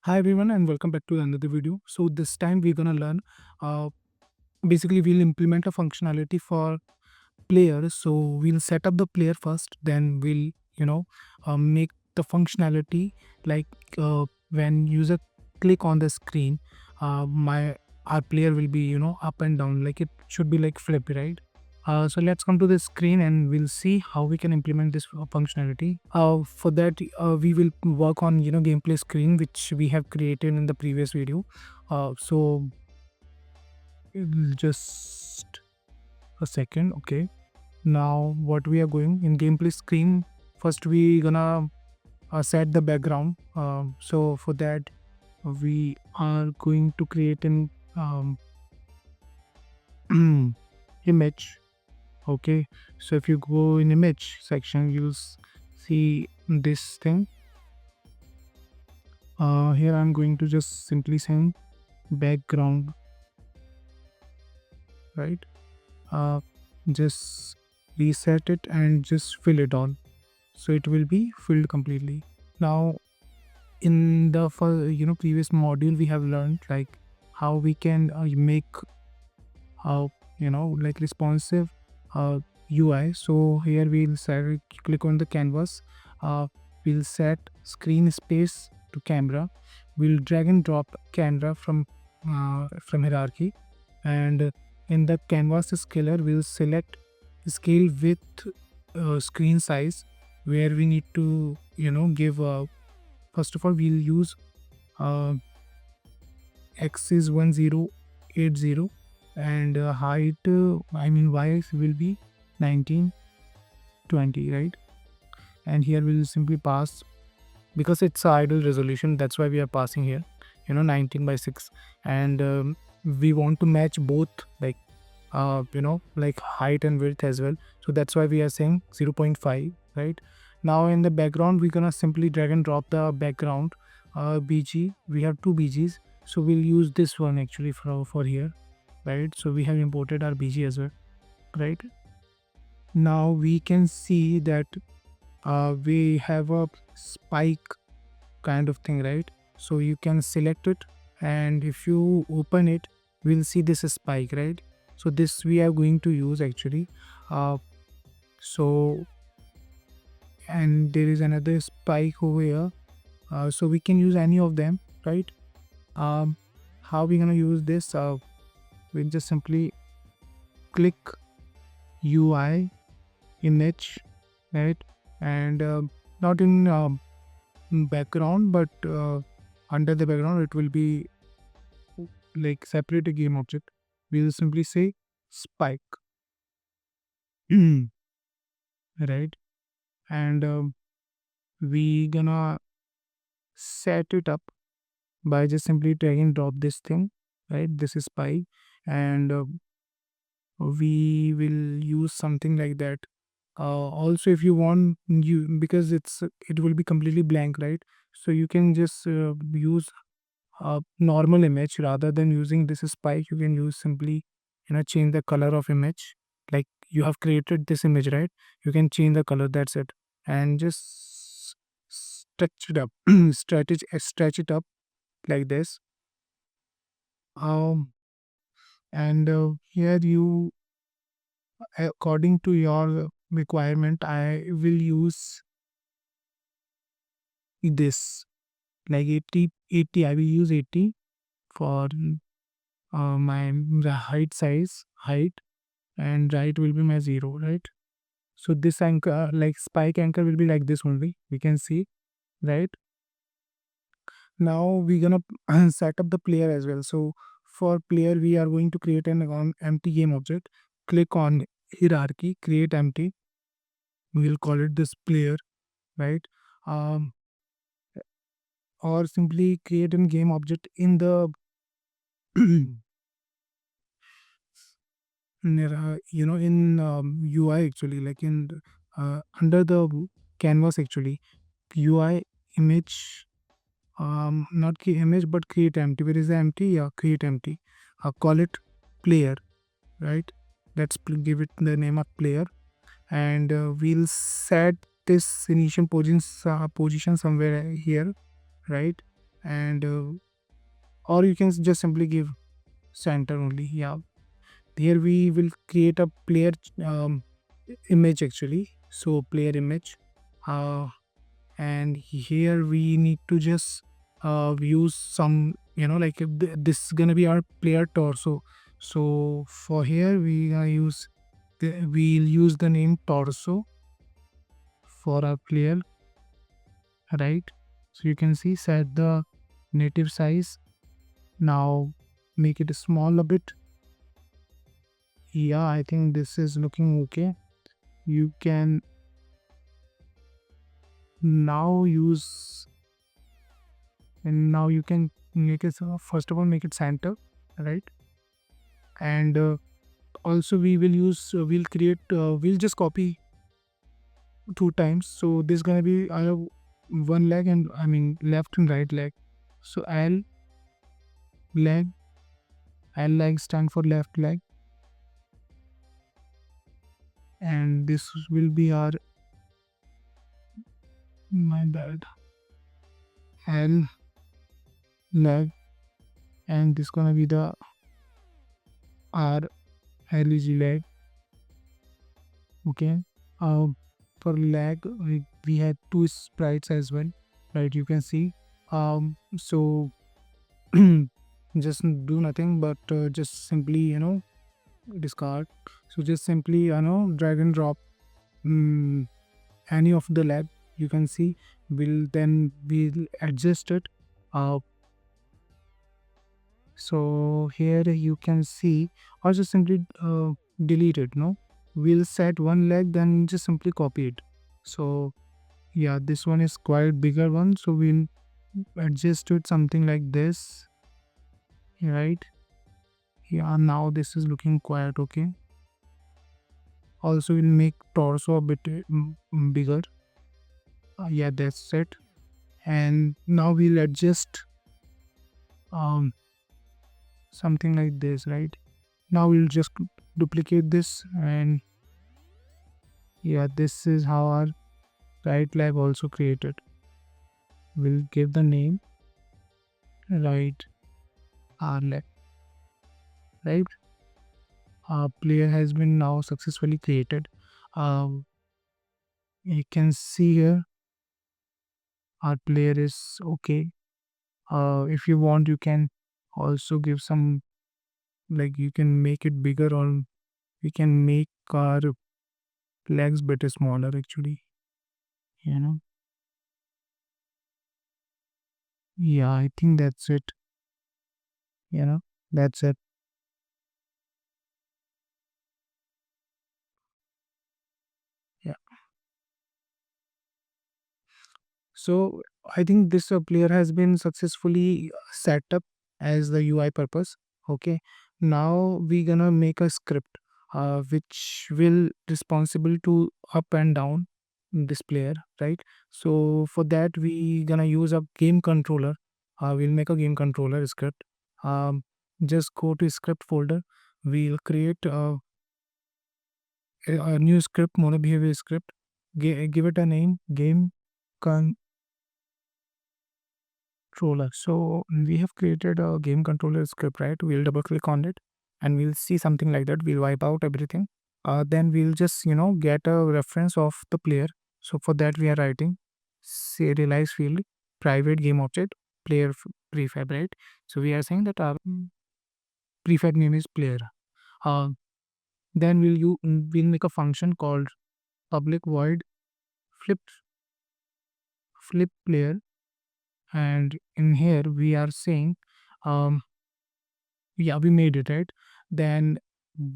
Hi everyone and welcome back to another video. So this time we're gonna learn uh, basically we'll implement a functionality for player. So we'll set up the player first, then we'll make the functionality like when user click on the screen, my our player will be up and down, like it should be like flippy, right? So let's come to the screen and we'll see how we can implement this functionality. For that, we will work on gameplay screen which we have created in the previous video. So just a second, okay. Now what we are going in gameplay screen, first we gonna set the background. So for that we are going to create an image. Okay, so if you go in image section, you'll see this thing. Here I'm going to just simply say background, right? uh, just reset it and just fill it all, so it will be filled completely. Now in the previous module we have learned like how we can make like responsive UI. So here we'll click on the canvas. We'll set screen space to camera. We'll drag and drop camera from hierarchy, and in the canvas scaler we'll select scale with screen size, where we need to give first of all we'll use uh, x is 1080, and height y will be 1920, right? And here we'll simply pass, because it's a idle resolution, that's why we are passing here 19 by 6. And we want to match both, like like height and width as well, so that's why we are saying 0.5, right? Now in the background we're gonna simply drag and drop the background bg. We have two bgs, so we'll use this one actually for here, right? So we have imported our bg as well, right? Now we can see that we have a spike kind of thing, right? So you can select it, and if you open it, we'll see this spike, right? So this we are going to use actually. So and there is another spike over here, so we can use any of them, right? How we gonna use this? We'll just simply click UI image, right? And not in background, but under the background it will be like separate a game object. We'll simply say spike. Right? And we gonna set it up by just simply drag and drop this thing, right? This is spike, and we will use something like that. Also if you want, you because it will be completely blank, right? So you can just use a normal image rather than using this spike. You can use simply change the color of image, like you have created this image, right? You can change the color, that's it. And just stretch it up stretch it up like this. um and here you, according to your requirement, I will use this like 80 I will use 80 for my height size, height, and right will be my 0, right? So this anchor, like spike anchor, will be like this only, we can see, right? Now we're gonna set up the player as well. So for player we are going to create an empty game object. Click on hierarchy, create empty. We'll call it this player, right? um, or simply create a game object in the in UI actually, like in under the canvas actually, UI image, not key image but create empty. Where is the empty? Yeah, create empty. Call it player, right? Let's give it the name of player, and we'll set this initial position somewhere here, right? and or you can just simply give center only. Yeah, here we will create a player um, image actually. So player image, uh, and here we need to just use some, like if this is gonna be our player torso. So for here we gonna use we'll use the name torso for our player, right? So you can see, set the native size. Now make it small a bit. Yeah, I think this is looking okay. You can now use, and now you can make it, first of all make it center, right? And also we will use we'll create we'll just copy 2 times. So this is gonna be one leg, and I mean left and right leg. So leg L leg stand for left leg, and this will be our, my bad, L leg, and this gonna be the R leg leg. Okay. For leg we had 2 sprites as well, right? You can see. So just do nothing but just simply discard. So just simply drag and drop any of the leg. You can see we'll adjust it. So here you can see, or just simply delete it. No, we'll set one leg, then just simply copy it. So yeah, this one is quite bigger one, so we'll adjust it something like this, right? Yeah, now this is looking quite okay. Also we'll make torso a bit bigger. Yeah, that's it. And now we'll adjust um something like this, right? Now we'll just duplicate this, and yeah, this is how our right leg also created. We'll give the name right R leg, right? Our player has been now successfully created. You can see here our player is okay. If you want, you can also give some, like you can make it bigger, or we can make our legs bit smaller actually, you know. Yeah, I think that's it, you know, that's it. Yeah. So I think this player has been successfully set up as the UI purpose. Okay. Now we gonna make a script which will responsible to up and down this player, right? So for that we gonna use a game controller. We'll make a game controller script. Um, just go to script folder. We'll create a new script, mono behavior script. Give it a name, game controller. So we have created a game controller script, right? We'll double click on it, and we'll see something like that. We'll wipe out everything. Then we'll just get a reference of the player. So for that we are writing serialize field private game object player prefab, right? So we are saying that our prefab name is player. Uh, then we'll make a function called public void flip flip player, and in here we are saying um yeah, we made it, right? Then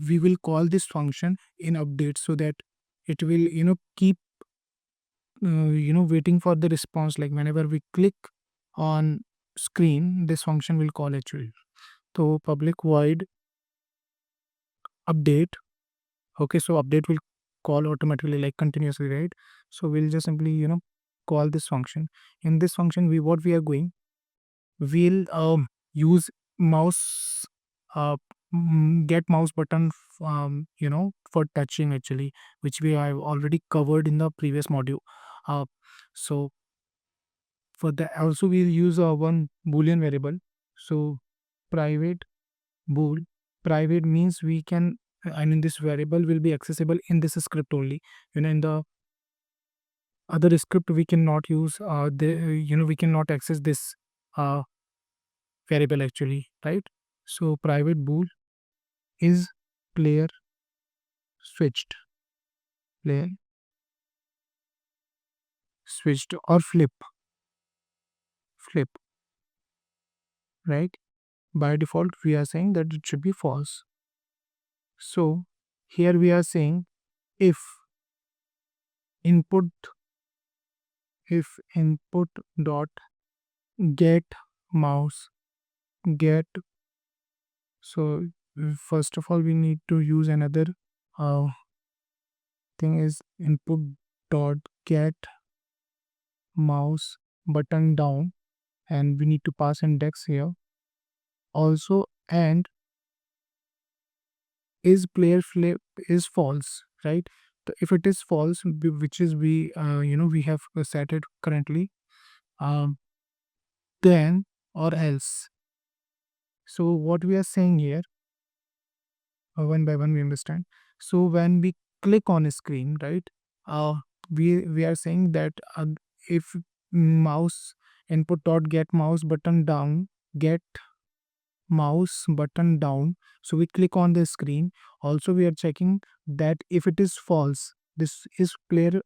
we will call this function in update, so that it will keep waiting for the response. Like whenever we click on screen, this function will call actually. So public void update. Okay, so update will call automatically, like continuously, right? So we'll just simply call this function. In this function, what we are going, we'll use mouse uh, get mouse button for touching actually, which we have already covered in the previous module. uh, so For that also we'll use one boolean variable. So private bool. Private means we can, I mean, this variable will be accessible in this script only. In the other script we cannot use we cannot access this uh, variable actually, right? So private bool is player switched, player switched or flip, right? By default we are saying that it should be false. So here we are saying if input input dot get mouse get. So first of all we need to use another uh, thing is input dot get mouse button down, and we need to pass index here also. And is player flip is false, right? If it is false, which is we we have set it currently, um, then or else. So what we are saying here, one by one we understand. So when we click on a screen, right, uh, we are saying that if mouse input dot get mouse button down, get mouse button down, so we click on the screen. Also we are checking that if it is false, this is player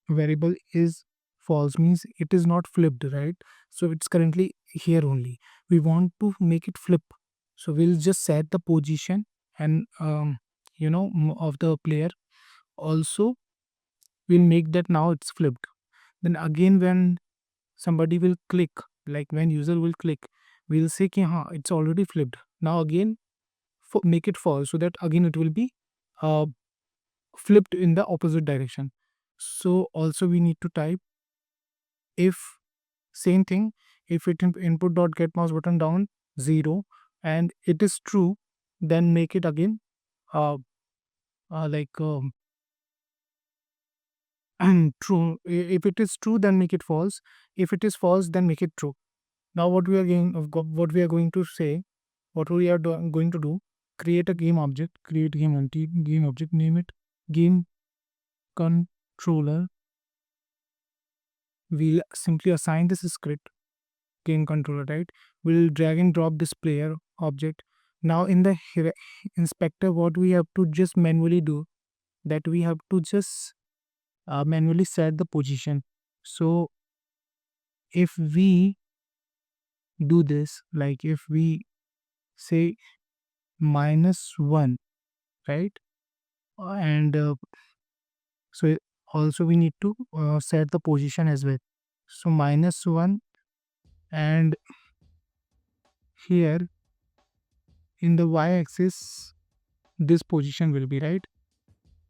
variable is false, means it is not flipped, right? So it's currently here only. We want to make it flip, so we'll just set the position and of the player. Also we'll make that now it's flipped. Then again when somebody will click, like when user will click, we'll say ki, ha, it's already flipped. Now again make it false, so that again it will be uh, flipped in the opposite direction. So also we need to type if same thing, if it input dot get mouse button down 0 and it is true, then make it again uh, like and true. If it is true, then make it false. If it is false, then make it true. Now what we are going to say, what we are going to do, create a game object, create game object, name it game controller. We'll simply assign this script game controller, right? We'll drag and drop this player object. Now in the inspector, what we have to just manually do, that we have to just manually set the position. So if we do this, like if we say -1, right? And so also we need to set the position as well. So -1, and here in the y-axis this position will be, right?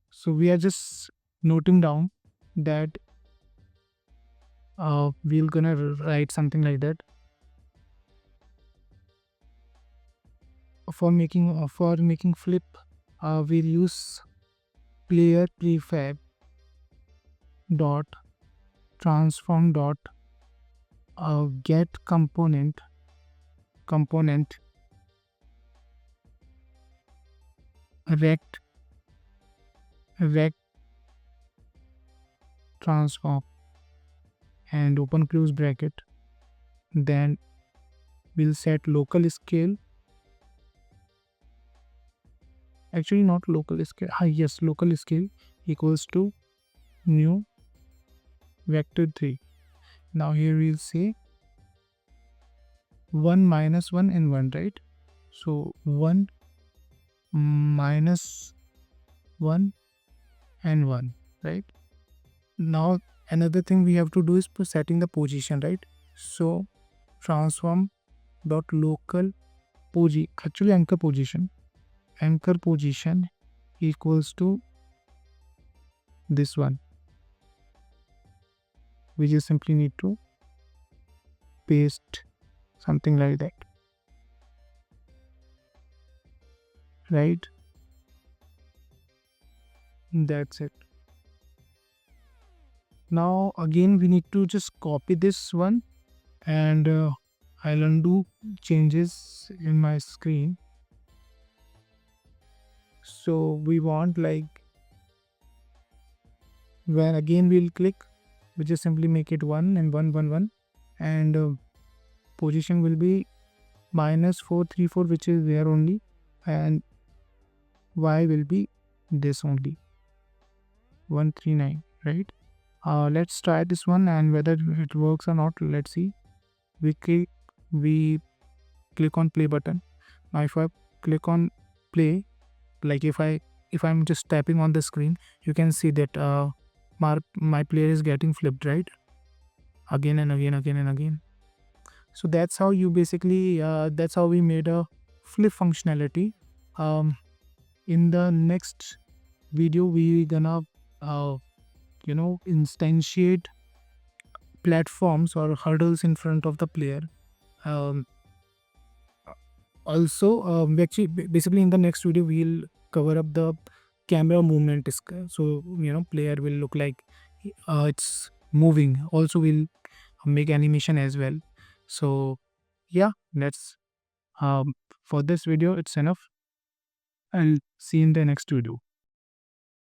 So we are just noting down that we're gonna write something like that. For making flip, we'll use player prefab dot transform dot get component rect transform and open close bracket. Then we'll set local scale, actually not local scale, yes, local scale equals to new vector 3. Now here we'll say 1 minus 1 and 1, right? So 1 minus 1 and 1, right? Now another thing we have to do is setting the position, right? So transform dot local actually anchor position equals to this one. We just simply need to paste something like that, right? That's it. Now again we need to just copy this one, and I'll undo changes in my screen. So we want like, when again we'll click, we just simply make it 1 and 1 1 1, and position will be -434, which is there only, and y will be this only, 139, right? Let's try this one and whether it works or not. Let's see. We click on play button. Now if I click on play, like if I'm just tapping on the screen, you can see that my player is getting flipped, right? Again and again, again and again. So that's how you basically that's how we made a flip functionality. In the next video we gonna instantiate platforms or hurdles in front of the player. um, Also, actually basically in the next video we'll cover up the camera movement so player will look like it's moving. Also we'll make animation as well. So yeah, that's for this video it's enough. I'll see you in the next video.